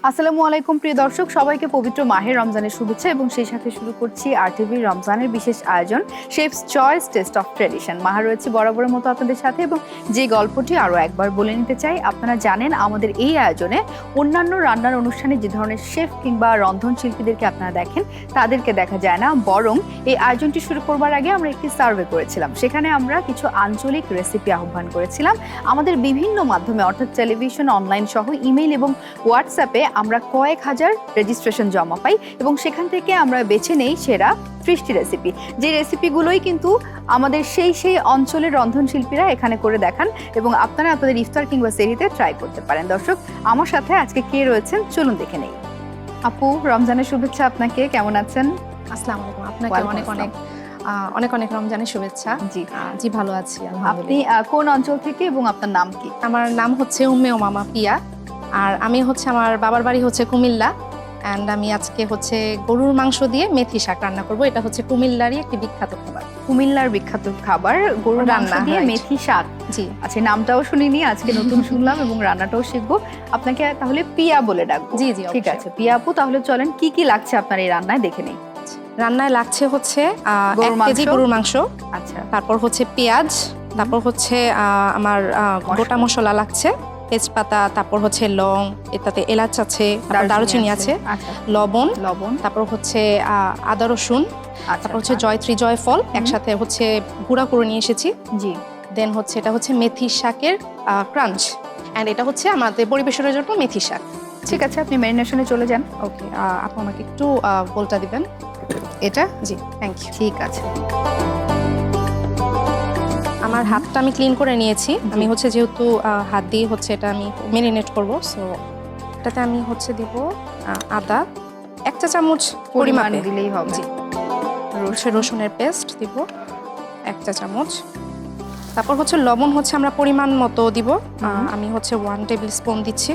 আসসালামু আলাইকুম প্রিয় দর্শক, সবাইকে পবিত্র মাহে রমজানের শুভেচ্ছা এবং সেই সাথে শুরু করছি আরটিভির রমজানের বিশেষ আয়োজন chef's choice taste of tradition. মাহা রয়েছে বরাবরের মতো আপনাদের সাথে এবং যে গল্পটি আরও একবার বলে নিতে চাই, আপনারা জানেন আমাদের এই আয়োজনে অন্যান্য রান্নার অনুষ্ঠানে যে ধরনের শেফ কিংবা রন্ধনশিল্পীদেরকে আপনারা দেখেন তাদেরকে দেখা যায় না, বরং এই আয়োজনটি শুরু করবার আগে আমরা একটি সার্ভে করেছিলাম। সেখানে আমরা কিছু আঞ্চলিক রেসিপি আহ্বান করেছিলাম। আমাদের বিভিন্ন মাধ্যমে অর্থাৎ টেলিভিশন, অনলাইন সহ ইমেইল এবং হোয়াটসঅ্যাপে আমরা কয়েক হাজার রেজিস্ট্রেশন জমা পাই এবং সেখান থেকে আমরা বেছে নেই সেরা 30টি রেসিপি। যে রেসিপিগুলোই কিন্তু আমাদের সেই অঞ্চলের রন্ধনশিল্পীরা এখানে করে দেখান এবং আপনারা আপনাদের ইফতার কিংবা সেহরিতে ট্রাই করতে পারেন। দর্শক, আমার সাথে আজকে কে রয়েছেন চলুন দেখে নেই। আপু, রমজানের শুভেচ্ছা আপনাকে, কেমন আছেন? আসসালামু আলাইকুম, আপনাকে অনেক অনেক রমজানের শুভেচ্ছা। জি ভালো আছি আপনি কোন অঞ্চল থেকে এবং আপনার নাম কি? আমার নাম হচ্ছে উম্মে ওমামা পিয়া, আর আমি হচ্ছে আমার বাবার বাড়ি হচ্ছে কুমিল্লা, অ্যান্ড আমি আজকে হচ্ছে গরুর মাংস দিয়ে মেথি শাক রান্না করব। এটা হচ্ছে কুমিল্লারই একটি বিখ্যাত খাবার। কুমিল্লার বিখ্যাত খাবার গরুর মাংস দিয়ে মেথি শাক। জি আচ্ছা, নামটাও শুনিনি, আজকে নতুন শুনলাম এবং রান্নাটাও শিখবো। আপনাকে তাহলে পিয়া বলে ডাকবো। জি জি ঠিক আছে পিয়া আপু, তাহলে চলেন কি কি লাগছে আপনার এই রান্নায় দেখে নেই। রান্নায় লাগছে হচ্ছে 1 কেজি গরুর মাংস, আচ্ছা, তারপর হচ্ছে পেঁয়াজ, তারপর হচ্ছে আমার গোটা মশলা লাগছে, তেজপাতা, তারপর হচ্ছে লং, এটাতে এলাচ আছে, দারুচিনি আছে, লবণ, তারপর হচ্ছে আদা রসুন, তারপর হচ্ছে জয়ত্রী জয়ফল একসাথে হচ্ছে গুঁড়া করে নিয়ে এসেছি। জি, দেন হচ্ছে এটা হচ্ছে মেথি শাকের ক্রাঞ্চ, অ্যান্ড এটা হচ্ছে আমাদের পরিবেশনের জন্য মেথি শাক। ঠিক আছে, আপনি ম্যারিনেশনে চলে যান। ওকে, আপনি আমাকে একটু গোলটা দিবেন। এটা? জি, থ্যাংক ইউ। ঠিক আছে। আমার হাতটা আমি ক্লিন করে নিয়েছি। আমি হচ্ছে যেহেতু হাত দিয়ে হচ্ছে এটা আমি ম্যারিনেট করব, সো এটাতে আমি হচ্ছে দিব আদা 1 চা চামচ পরিমাণ দিলেই হবে। জি, রসুনের পেস্ট দিব 1 চা চামচ, তারপর হচ্ছে লবণ হচ্ছে আমরা পরিমাণ মতো দিব। আমি হচ্ছে 1 টেবিল স্পুন দিচ্ছি।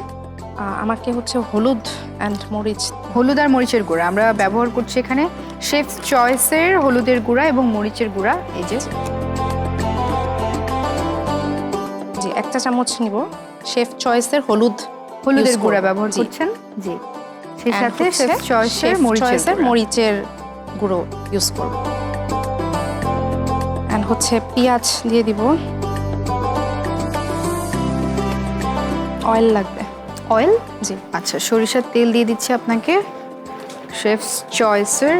আমাকে হচ্ছে হলুদ অ্যান্ড মরিচ, হলুদ আর মরিচের গুঁড়া আমরা ব্যবহার করছি এখানে শেফস চয়েসের হলুদের গুঁড়া এবং মরিচের গুঁড়া। এই যে জি 1 চা চামচ নিব শেফ চয়েসের হলুদের গুঁড়া ব্যবহার করছেন। জি, সেই সাথে শেফ চয়েসের মরিচের গুঁড়ো ইউজ করব। এন্ড হচ্ছে পেঁয়াজ দিয়ে দিব। অয়েল লাগবে। অয়েল? জি, আচ্ছা, সরিষার তেল দিয়ে দিচ্ছি আপনাকে। শেফস চয়েসের।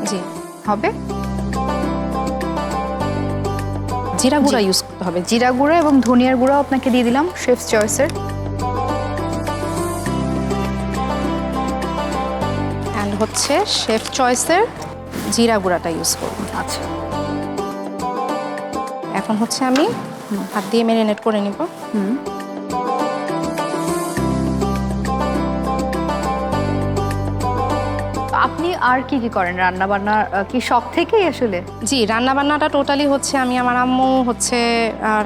জি, হবে। জিরা গুঁড়া ইউজ করতে হবে। জিরা গুঁড়া এবং ধনিয়ার গুঁড়াও আপনাকে দিয়ে দিলাম শেফস চয়েসের। এন্ড হচ্ছে শেফ চয়েসের জিরা গুঁড়াটা ইউজ করব। আচ্ছা, এখন হচ্ছে আমি হাত দিয়ে ম্যারিনেট করে নিব। আপনি আর কি কি করেন? রান্না বান্না কি সব থেকেই আসলে? জি, রান্না বান্নাটা টোটালি হচ্ছে আমি, আমার আম্মু হচ্ছে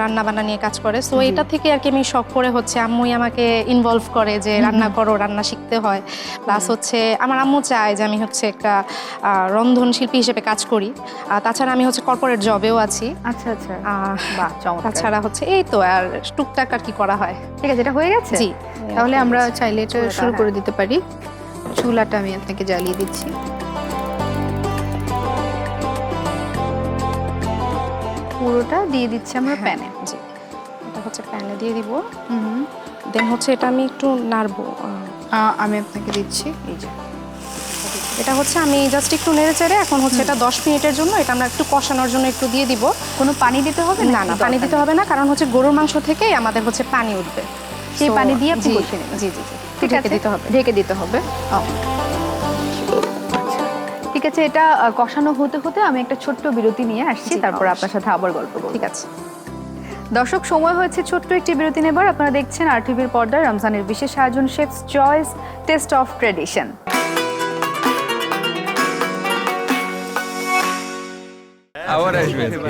রান্না বান্না নিয়ে কাজ করে, সো এটা থেকে আর কি আমি শখ করে হচ্ছে আম্মুই আমাকে ইনভলভ করে যে রান্না করো, রান্না শিখতে হয়। প্লাস হচ্ছে আমার আম্মু চায় যে আমি হচ্ছে একটা রন্ধন শিল্পী হিসেবে কাজ করি। তাছাড়া আমি হচ্ছে কর্পোরেট জবেও আছি। আচ্ছা আচ্ছা, বাহ, চমৎকার। তাছাড়া হচ্ছে এই তো আর টুকটাক আর কি করা হয়। ঠিক আছে, এটা হয়ে গেছে। জি, তাহলে আমরা চাইলে এটা শুরু করে দিতে পারি। চুলাটা আমি আপনাকে জ্বালিয়ে দিচ্ছি। পুরোটা দিয়ে দিচ্ছি আমরা প্যানে। জি, এটা হচ্ছে প্যানে দিয়ে দিব। দেন হচ্ছে এটা আমি একটু নাড়বো। আমি আপনাকে দিচ্ছি। এই যে এটা হচ্ছে আমি জাস্ট একটু নেড়ে চেড়ে এখন হচ্ছে এটা 10 মিনিটের জন্য এটা আমরা একটু কষানোর জন্য একটু দিয়ে দিব। কোনো পানি দিতে হবে না? না, পানি দিতে হবে না, কারণ হচ্ছে গরুর মাংস থেকেই আমাদের হচ্ছে পানি উঠবে। সেই পানি দিয়ে আপনি কষিয়ে নেবেন। জি জি জি, ঠিক আছে, ঢেকে দিতে হবে। ঠিক আছে, এটা কষানো হতে হতে আমি একটা ছোট্ট বিরতি নিয়ে আসছি, তারপর আপনার সাথে আবার গল্প করব। ঠিক আছে দর্শক, সময় হয়েছে ছোট্ট একটি বিরতি নেবার। আপনারা দেখছেন আরটিভির পর্দায় রমজানের বিশেষ আয়োজন chef's choice taste of tradition.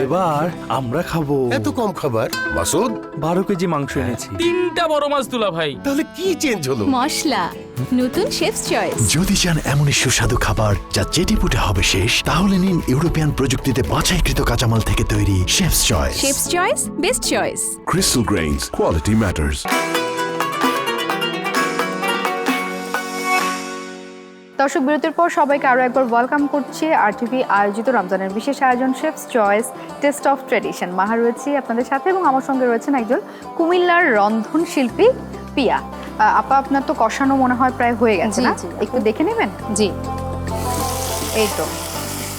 এবার আমরা খাবো। এত কম খাবার মাসুদ? 12 কেজি মাংস এনেছি। 3টা বড় মাছ তুলা ভাই। তাহলে কি চেঞ্জ হলো? মশলা নতুন শেফস চয়েস। যদি চান এমনই সুস্বাদু খাবার যা চেটেপুটে হবে শেষ, তাহলে নিন ইউরোপিয়ান প্রযুক্তিতে বাছাইকৃত কাঁচামাল থেকে তৈরি chefs choice. Chefs choice, best choice. Crystal Grains, quality matters. দর্শক বিরতির পর সবাইকে আরও একবার ওয়েলকাম করছি আরটিভি আয়োজিত রমজানের বিশেষ আয়োজন chef's choice taste of tradition. মাহা রয়েছি আপনাদের সাথে এবং আমার সঙ্গে রয়েছেন একজন কুমিল্লার রন্ধন শিল্পী পিয়া। আপা, আপনার তো কষানো মনে হয় প্রায় হয়ে গেছে, জি, না? জি। একটু দেখে নেবেন। জি, এই তো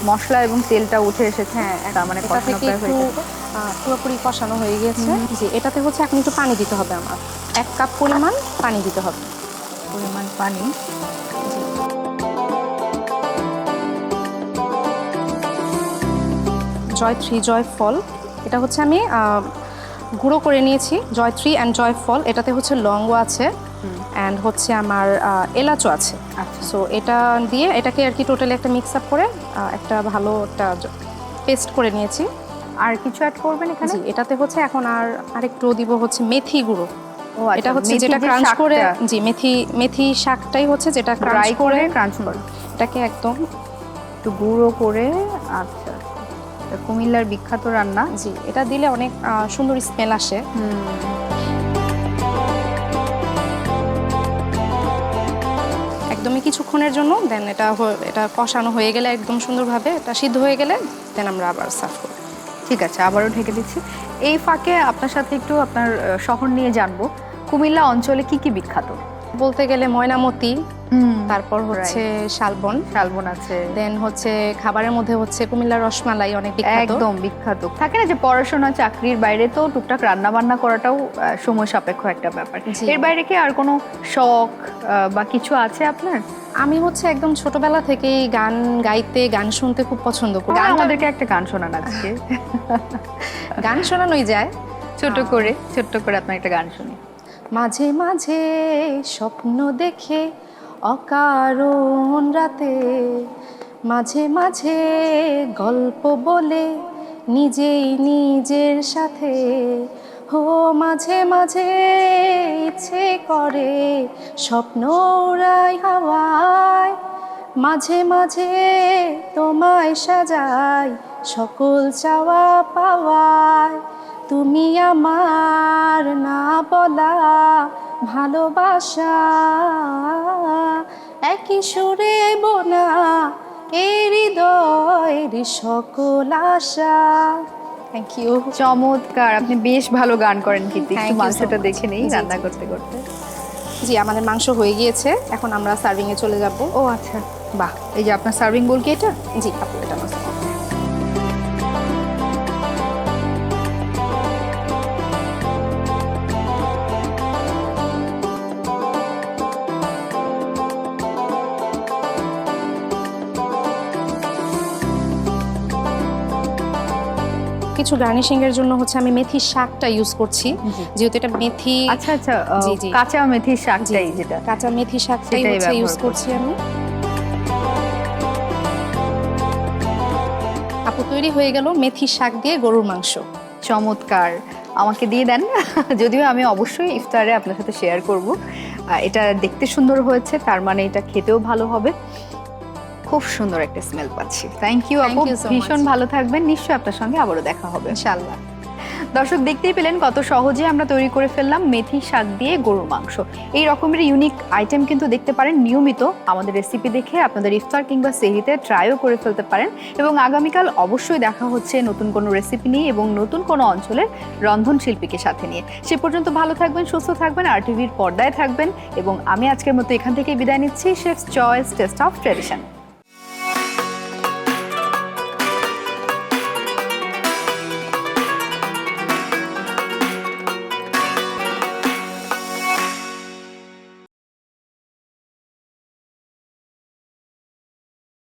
মশলা এবং তেলটা উঠে এসেছে, তার মানে এটা কষানো থেকে প্রায় একটু হয়ে গেছে। পুরোপুরি কষানো হয়ে গেছে। জি, এটাতে হচ্ছে এখন একটু পানি দিতে হবে, আমার 1 কাপ পরিমাণ পানি দিতে হবে। পরিমাণ পানি। জয়ত্রী জয়ফল, এটা হচ্ছে আমি গুঁড়ো করে নিয়েছি। জয়ত্রী অ্যান্ড জয়ফল, এটাতে হচ্ছে লবঙ্গ আছে অ্যান্ড হচ্ছে আমার এলাচও আছে। আচ্ছা, সো এটা দিয়ে এটাকে আর কি টোটালি একটা মিক্স আপ করে একটা ভালো একটা পেস্ট করে নিয়েছি। আর কিছু অ্যাড করবেন এখানে? জি, এটাতে হচ্ছে এখন আরেকটু দিব হচ্ছে মেথি গুঁড়ো। ও আচ্ছা, এটা হচ্ছে মেথি যেটা যে ক্রাঞ্চ করে, শাকটা, জি মেথি শাকটাই হচ্ছে যেটা ড্রাই ক্রাঞ্চ করে করে ক্রাঞ্চ করে এটাকে একদম, একটু গুঁড়ো করে। আচ্ছা, এটা কুমিল্লার বিখ্যাত রান্না। জি এটা দিলে অনেক সুন্দর স্মেল আসে। একদমই কিছুক্ষণের জন্য, দেন এটা কষানো হয়ে গেলে একদম সুন্দরভাবে এটা সিদ্ধ হয়ে গেলে দেন আমরা আবার সার্ভ করব। ঠিক আছে, আবারও ঢেকে দিচ্ছি। এই ফাঁকে আপনার সাথে একটু আপনার শহর নিয়ে জানবো। কুমিল্লা অঞ্চলে কি কি বিখ্যাত? বলতে গেলে ময়নামতি, তারপর হচ্ছে শালবন, শালবন আছে, দেন হচ্ছে খাবারের মধ্যে হচ্ছে কুমিল্লার রসমালাই অনেক বিখ্যাত। একদম বিখ্যাত। থাকে না যে পড়াশোনা চাকরির বাইরে তো টুকটাক রান্না বান্না করাটাও সময় সাপেক্ষ একটা ব্যাপার। জি। এর বাইরে কি আর কোনো শখ বা কিছু আছে আপনার? আমি হচ্ছে একদম ছোটবেলা থেকেই গান গাইতে, গান শুনতে খুব পছন্দ করি। গান, আমাদেরকে একটা গান শোনান আজকে। গান শোনানোই যায় ছোট্ট করে আপনার একটা গান শুনি। মাঝে মাঝে স্বপ্ন দেখে অকারণ রাতে, মাঝে মাঝে গল্প বলে নিজেই নিজের সাথে, হো মাঝে মাঝে ইচ্ছে করে স্বপ্ন উড়াই হাওয়ায়, মাঝে মাঝে তোমায় সাজাই সকল চাওয়া পাওয়ায়, তুমি আমার না বলা ভালোবাসা, একই সুরে বোনা এই হৃদয়ের সকল আশা। Thank you. চমৎকার, আপনি বেশ ভালো গান করেন কিন্তু। Thank একটু you so মাংসটা much. দেখে নেই জি, রান্না জি, করতে করতে। জি, আমাদের মাংস হয়ে গিয়েছে, এখন আমরা সার্ভিংয়ে চলে যাব। ও আচ্ছা, বাহ। এই যে আপনার সার্ভিং বোল কি এটা? জি আপু, এটা আমার কিছু গার্নিশিং এর জন্য হচ্ছে আমি মেথি শাকটা ইউজ করছি, যেহেতু এটা মেথি। আচ্ছা আচ্ছা, জি, জি। কাঁচা মেথির শাকটাই যেটা। কাঁচা মেথি শাকটাই সেটাই হচ্ছে ইউজ ব্যবহার করছি আমি। আপু, তৈরি হয়ে গেল মেথি শাক দিয়ে গরুর মাংস। চমৎকার, আমাকে দিয়ে দেন। যদিও আমি অবশ্যই ইফতারে আপনার সাথে শেয়ার করব। এটা দেখতে সুন্দর হয়েছে, তার মানে এটা খেতেও ভালো হবে। খুব সুন্দর একটা স্মেল পাচ্ছি। থ্যাংক ইউ আপু, Thank you so ভীষণ much. ভালো থাকবেন। নিশ্চয়ই আপনার সঙ্গে আবারও দেখা হবে। ইনশাআল্লাহ। দর্শক দেখতেই পেলেন কত সহজে আমরা তৈরি করে ফেললাম মেথি শাক দিয়ে গরুর মাংস। এই রকমের ইউনিক আইটেম কিন্তু দেখতে পারেন নিয়মিত আমাদের রেসিপি দেখে আপনাদের ইফতার কিংবা সেহরিতে ট্রাইও করে ফেলতে পারেন। এবং আগামীকাল অবশ্যই দেখা হচ্ছে নতুন কোনো রেসিপি নিয়ে এবং নতুন কোনো অঞ্চলের রন্ধন শিল্পীকে সাথে নিয়ে। সে পর্যন্ত ভালো থাকবেন, সুস্থ থাকবেন, আরটিভির পর্দায় থাকবেন এবং আমি আজকের মতো এখান থেকে বিদায় নিচ্ছি। Chefs choice taste of tradition.